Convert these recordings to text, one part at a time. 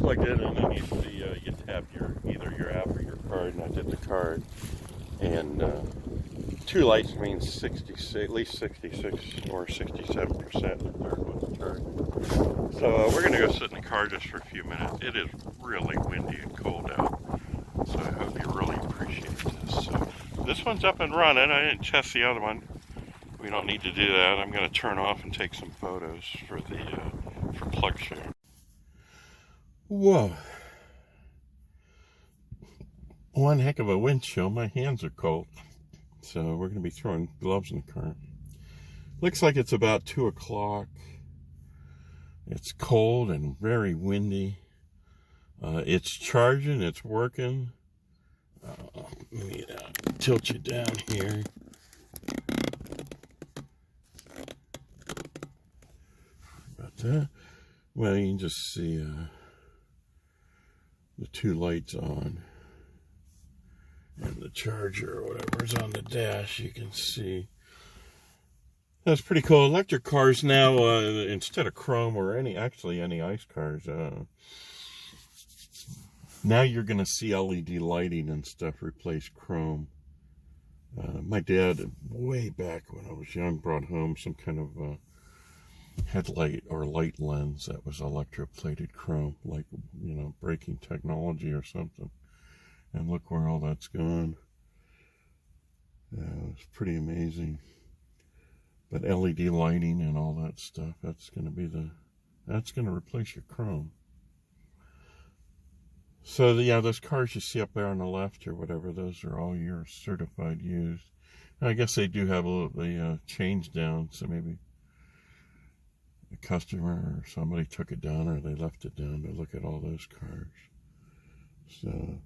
plugged in, and then you tap either your app or your card, and I did the card. And 2 lights means 66, at least 66 or 67%. The third one's charged. So we're going to go sit in the car just for a few minutes. It is really windy and cold out, so I hope you really appreciate this. So this one's up and running. I didn't test the other one. We don't need to do that. I'm going to turn off and take some photos for PlugShare. Whoa. One heck of a wind chill. My hands are cold. So we're going to be throwing gloves in the car. Looks like it's about 2 o'clock. It's cold and very windy. It's charging. It's working. Let me tilt you down here. About that. Well, you can just see the 2 lights on. And the charger or whatever is on the dash, you can see. That's pretty cool. Electric cars now, instead of chrome or any ice cars, now you're going to see LED lighting and stuff replace chrome. My dad, way back when I was young, brought home some kind of headlight or light lens that was electroplated chrome, like, braking technology or something. And look where all that's gone. It's pretty amazing. But LED lighting and all that stuff, that's going to replace your chrome. So those cars you see up there on the left or whatever, those are all your certified used. I guess they do have a little change down, so maybe a customer or somebody took it down or they left it down to look at all those cars. So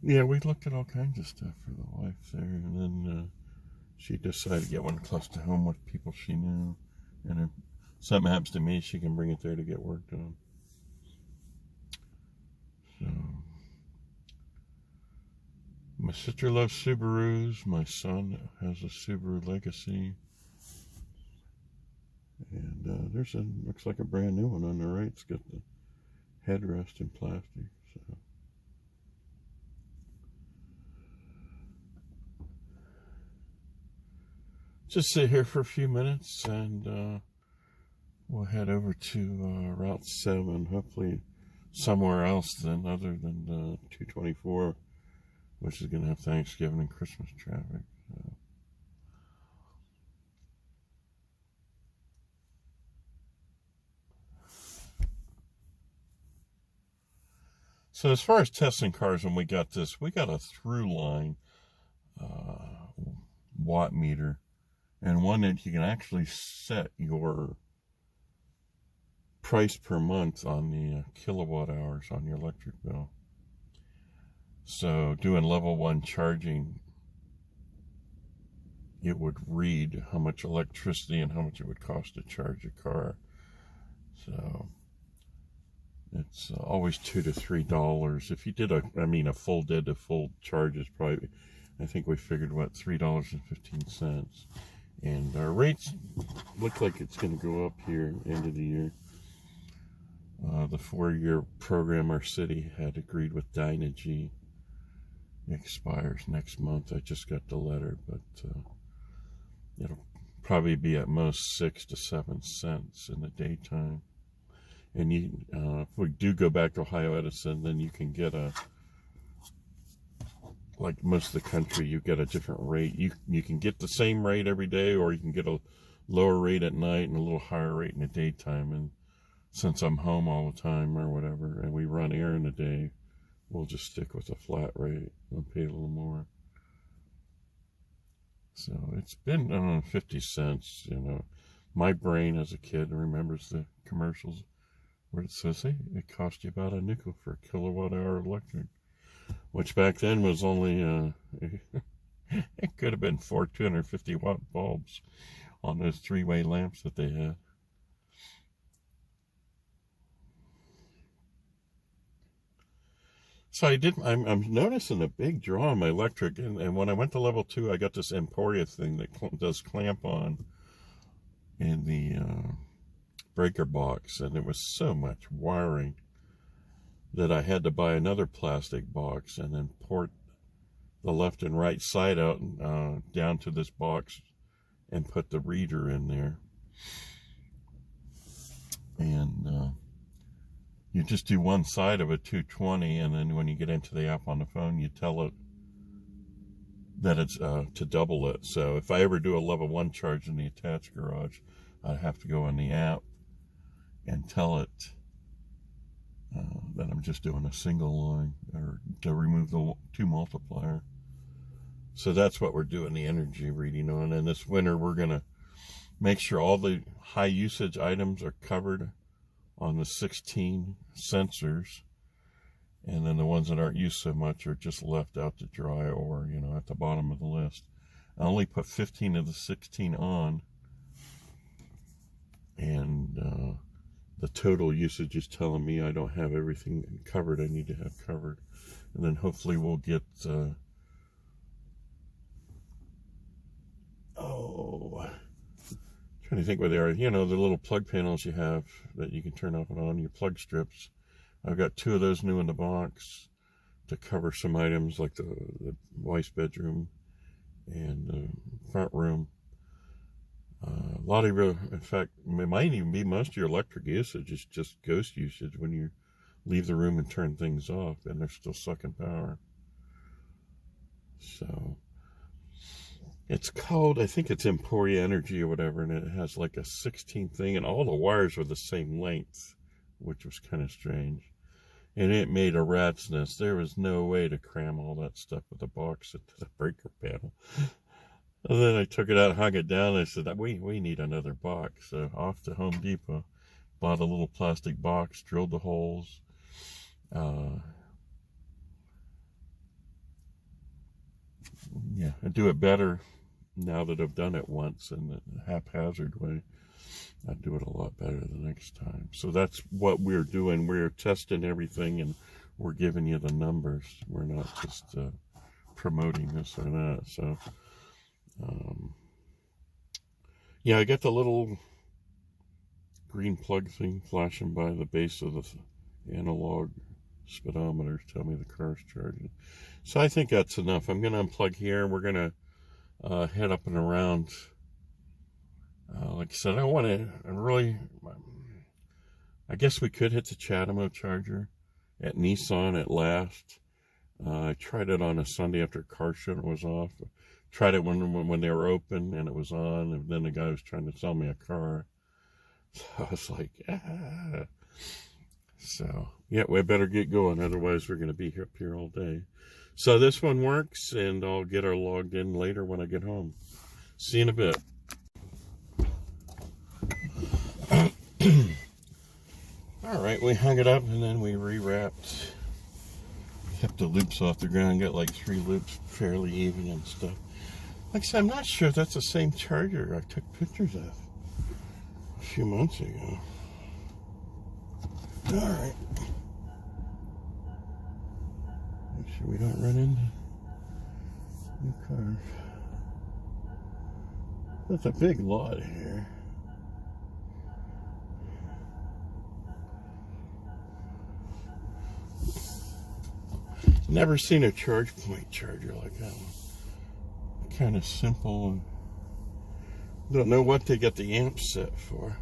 yeah, we looked at all kinds of stuff for the wife there, and then she decided to get one close to home with people she knew, and if something happens to me, she can bring it there to get work done. So, my sister loves Subarus, my son has a Subaru Legacy, and looks like a brand new one on the right. It's got the headrest in plastic, so. Just sit here for a few minutes and we'll head over to Route 7, hopefully somewhere else other than 224, which is going to have Thanksgiving and Christmas traffic. So as far as testing cars, when we got a through line watt meter. And one that you can actually set your price per month on the kilowatt hours on your electric bill. So doing level 1 charging, it would read how much electricity and how much it would cost to charge a car. So it's always $2 to $3. If you did a full dead to full charge is probably, I think we figured, $3.15. And our rates look like it's going to go up here end of the year. The 4-year program our city had agreed with Dynegy expires next month. I just got the letter, but it'll probably be at most 6 to 7 cents in the daytime. And if we do go back to Ohio Edison, then you can get like most of the country, you get a different rate. You can get the same rate every day, or you can get a lower rate at night and a little higher rate in the daytime. And since I'm home all the time or whatever, and we run air in the day, we'll just stick with a flat rate and pay a little more. So it's been, I don't know, 50 cents, My brain as a kid remembers the commercials where it says, hey, it cost you about a nickel for a kilowatt hour electric. Which back then was only, it could have been 4 250 watt bulbs on those 3-way lamps that they had. So I'm noticing a big draw on my electric, and when I went to level 2, I got this Emporia thing that does clamp on in the breaker box, and there was so much wiring. that I had to buy another plastic box and then port the left and right side out down to this box and put the reader in there. And you just do one side of a 220, and then when you get into the app on the phone, you tell it that it's to double it. So if I ever do a level 1 charge in the attached garage, I'd have to go in the app and tell it that I'm just doing a single line, or to remove the 2 multiplier. So that's what we're doing the energy reading on. And this winter, we're going to make sure all the high usage items are covered on the 16 sensors. And then the ones that aren't used so much are just left out to dry, or, you know, at the bottom of the list. I only put 15 of the 16 on. And the total usage is telling me I don't have everything covered I need to have covered. And then hopefully we'll get... trying to think where they are. You know, the little plug panels you have that you can turn off and on, your plug strips. I've got 2 of those new in the box to cover some items like the wife's bedroom and the front room. A lot of your, in fact, it might even be most of your electric usage is just ghost usage when you leave the room and turn things off and they're still sucking power. So it's called, I think it's Emporia Energy or whatever, and it has like a 16 thing, and all the wires are the same length, which was kind of strange. And it made a rat's nest. There was no way to cram all that stuff with the box into the breaker panel. And then I took it out, hung it down, and I said, we need another box. So off to Home Depot, bought a little plastic box, drilled the holes. Yeah, I do it better now that I've done it once in the haphazard way. I do it a lot better the next time. So that's what we're doing. We're testing everything, and we're giving you the numbers. We're not just promoting this or that. So, yeah, I got the little green plug thing flashing by the base of the analog speedometers, tell me the car's charging. So I think that's enough. I'm going to unplug here. We're going to head up and around. Like I said, I want to really, I guess we could hit the Chatamo charger at Nissan at last. I tried it on a Sunday after car show and it was off. Tried it when they were open and it was on, and then the guy was trying to sell me a car. So I was like, ah. So, yeah, we better get going, otherwise we're going to be up here all day. So this one works, and I'll get her logged in later when I get home. See you in a bit. Alright, we hung it up, and then we rewrapped. Kept the loops off the ground, got like 3 loops fairly even and stuff. Like I said, I'm not sure if that's the same charger I took pictures of a few months ago. Alright. Make sure we don't run into new cars. That's a big lot here. Never seen a charge point charger like that one. Kind of simple. Don't know what they got the amp set for.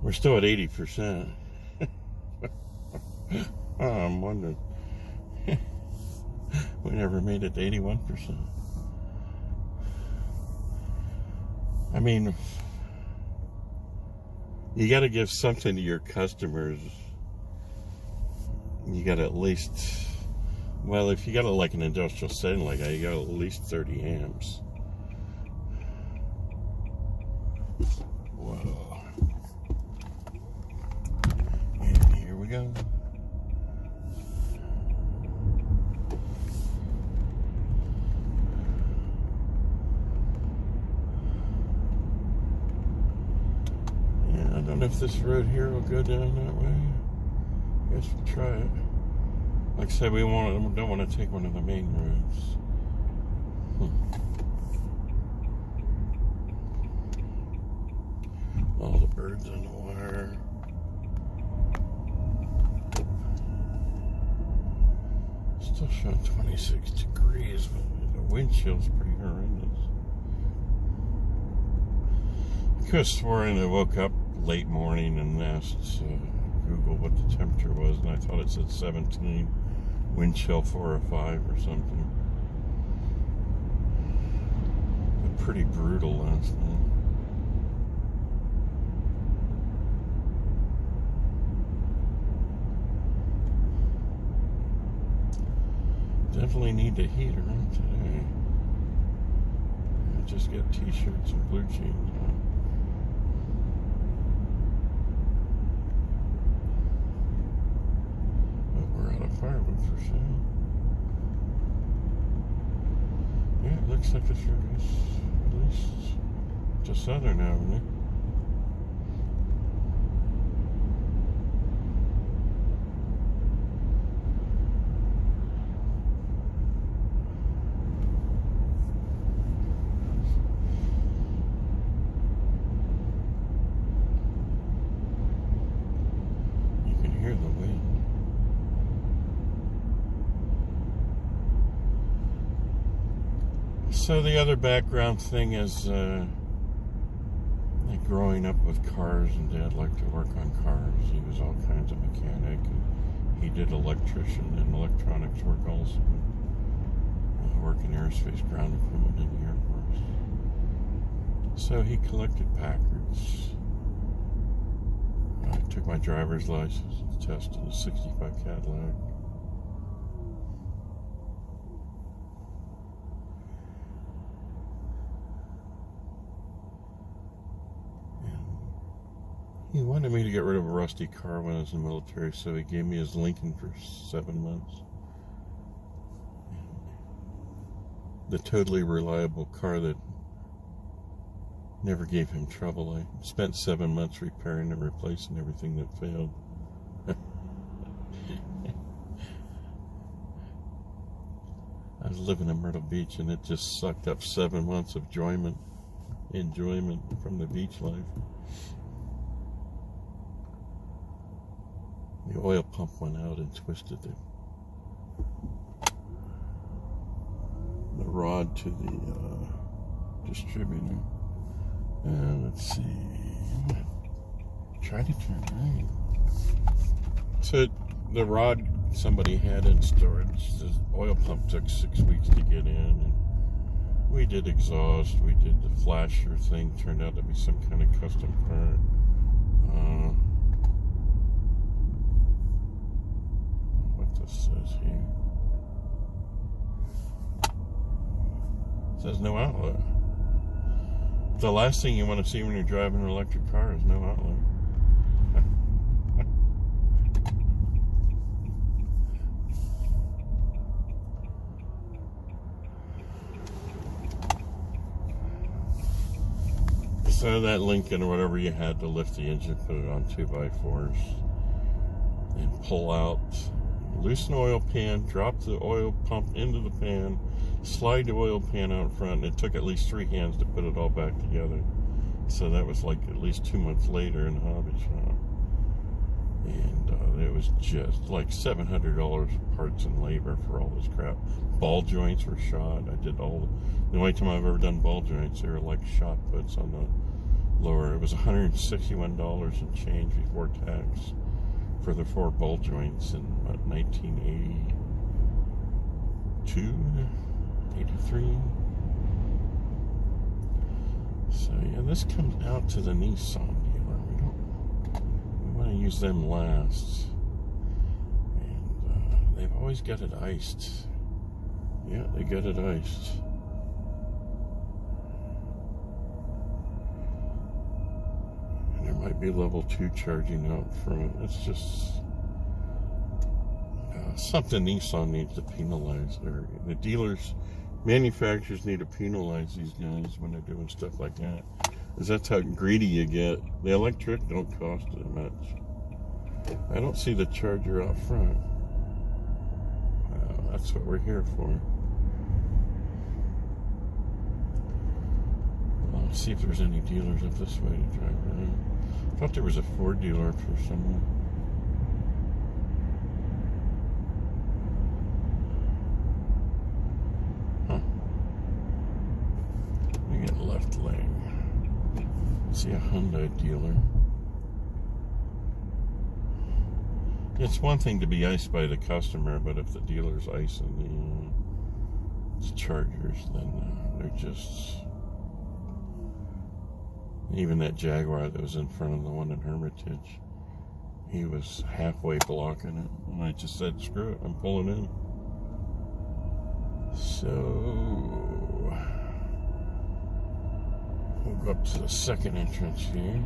We're still at 80%. Oh, I'm wondering. We never made it to 81%. I mean, you got to give something to your customers. You got to at least, well, if you got like an industrial setting like that, you got at least 30 amps. Whoa. And here we go. Yeah, I don't know if this road here will go down that way. I guess we'll try it. Like I said, we don't want to take one of the main roads. All the birds on the wire. Still showing 26 degrees, but the wind chill's pretty horrendous. I could have sworn I woke up late morning and asked Google what the temperature was, and I thought it said 17, wind chill 4 or 5 or something. But pretty brutal last night. Definitely need the heater on today. I just got t-shirts and blue jeans on. But we're out of firewood for sale. Yeah, it looks like the shirt is at least to Southern Avenue. So the other background thing is like growing up with cars, and Dad liked to work on cars. He was all kinds of mechanic. He did electrician and electronics work also. Working aerospace ground equipment in the Air Force. So he collected Packards. I took my driver's license test in a 65 Cadillac. He wanted me to get rid of a rusty car when I was in the military, so he gave me his Lincoln for 7 months. The totally reliable car that never gave him trouble. I spent 7 months repairing and replacing everything that failed. I was living in Myrtle Beach, and it just sucked up 7 months of enjoyment from the beach life. The oil pump went out and twisted the rod to the distributor. Let's see. Try to turn right. So the rod somebody had in storage, the oil pump took 6 weeks to get in. And we did exhaust, we did the flasher thing, turned out to be some kind of custom part. This says here. It says no outlet. The last thing you want to see when you're driving an electric car is no outlet. So that Lincoln or whatever you had to lift the engine, put it on 2x4s, and pull out. Loosen the oil pan, drop the oil pump into the pan, slide the oil pan out front, and it took at least 3 hands to put it all back together. So that was like at least 2 months later in the hobby shop. And it was just like $700 parts and labor for all this crap. Ball joints were shot. I did all the only time I've ever done ball joints, they were like shot puts on the lower. It was $161 and change before tax for the 4 ball joints in about 1982, 83. So yeah, this comes out to the Nissan dealer. We want to use them last, and they've always got it iced. Yeah, they got it iced. There might be level 2 charging out front. It's just something Nissan needs to penalize. The dealers, manufacturers need to penalize these guys when they're doing stuff like that. Because that's how greedy you get. The electric don't cost that much. I don't see the charger out front. That's what we're here for. Well, let's see if there's any dealers up this way to drive around. I thought there was a Ford dealer for someone. See a Hyundai dealer. It's one thing to be iced by the customer, but if the dealer's icing the Chargers, then they're just... Even that Jaguar that was in front of the one in Hermitage, he was halfway blocking it, and I just said, screw it, I'm pulling in. So we'll go up to the second entrance here,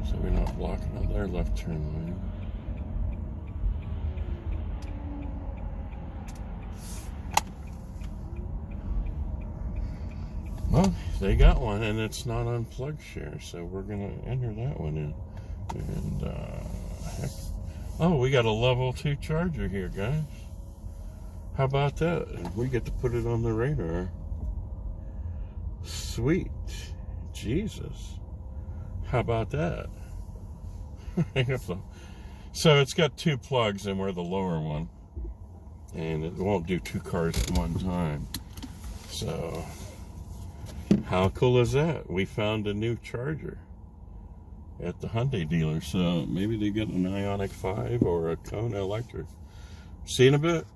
so we're not blocking on their left turn lane. Well, they got one, and it's not on plug share, so we're gonna enter that one in. And heck, oh, we got a level 2 charger here, guys. How about that? We get to put it on the radar. Sweet Jesus, how about that? So it's got 2 plugs, and we're the lower one, and it won't do 2 cars at one time. So how cool is that? We found a new charger at the Hyundai dealer, so maybe they get an Ioniq 5 or a Kona electric. See you in a bit.